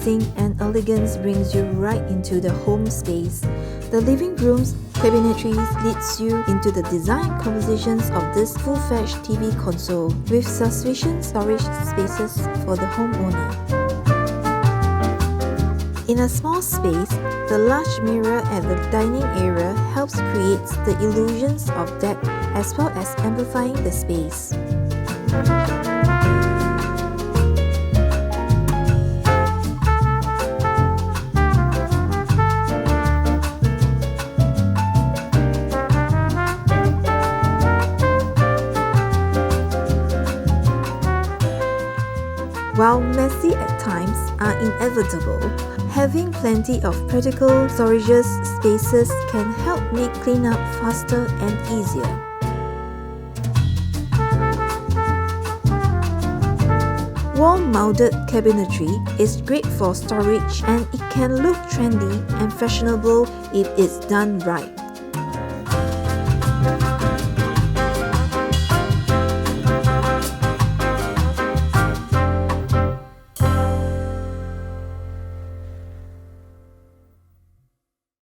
spacing and elegance brings you right into the home space. The living room's cabinetry leads you into the design compositions of this full-fledged TV console with sufficient storage spaces for the homeowner. In a small space, the large mirror at the dining area helps create the illusions of depth as well as amplifying the space. While messy at times are inevitable, having plenty of practical storage spaces can help make cleanup faster and easier. Wall-mounted cabinetry is great for storage and it can look trendy and fashionable if it's done right.